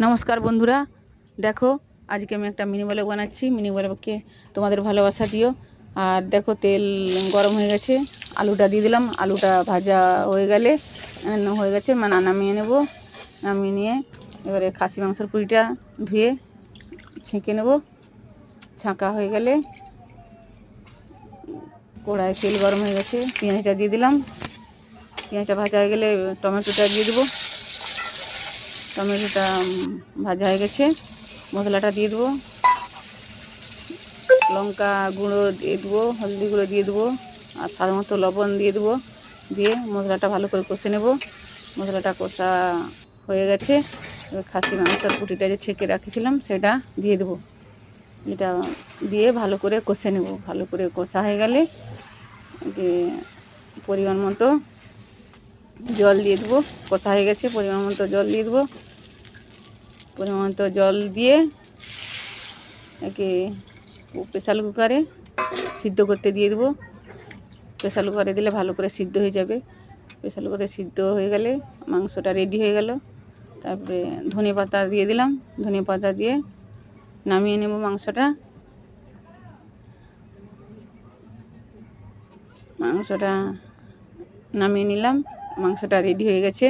নমস্কার বন্ধুরা, দেখো আজকে আমি একটা মিনি ব্লগ বানাচ্ছি। মিনি ব্লগকে তোমাদের ভালোবাসা দিও। আর দেখো তেল গরম হয়ে গেছে, আলুটা দিয়ে দিলাম। আলুটা ভাজা হয়ে গেছে মানে নামিয়ে নেব। নামিয়ে নিয়ে এবারে খাসি মাংসের পুরিটা ধুয়ে ছেঁকে নেব। ছাঁকা হয়ে গেলে কড়ায় তেল গরম হয়ে গেছে, পেঁয়াজটা দিয়ে দিলাম। পেঁয়াজটা ভাজা হয়ে গেলে টমেটোটা দিয়ে দেবো। টমেটোটা ভাজা হয়ে গেছে, মশলাটা দিয়ে দেবো। লঙ্কা গুঁড়ো দিয়ে দেবো, হলদি গুঁড়ো দিয়ে দেবো, আর স্বাদ মতো লবণ দিয়ে দেবো। দিয়ে মশলাটা ভালো করে কষে নেব। মশলাটা কষা হয়ে গেছে, এবার খাসি মাংসের পুটিটা যে ছেঁকে রাখছিলাম সেটা দিয়ে দেবো। এটা দিয়ে ভালো করে কষে নেব। ভালো করে কষা হয়ে গেলে পরিমাণ মতো জল দিয়ে দেবো। কষা হয়ে গেছে, পরিমাণ মতো জল দিয়ে দেবো। পরিমাণ মতো জল দিয়ে একে প্রেসার কুকারে সিদ্ধ করতে দিয়ে দেবো। প্রেসার কুকারে দিলে ভালো করে সিদ্ধ হয়ে যাবে। প্রেসার কুকারে সিদ্ধ হয়ে গেলে মাংসটা রেডি হয়ে গেল। তারপরে ধনে পাতা দিয়ে দিলাম। ধনে পাতা দিয়ে নামিয়ে নেব মাংসটা। মাংসটা নামিয়ে নিলাম, মাংসটা রেডি হয়ে গেছে।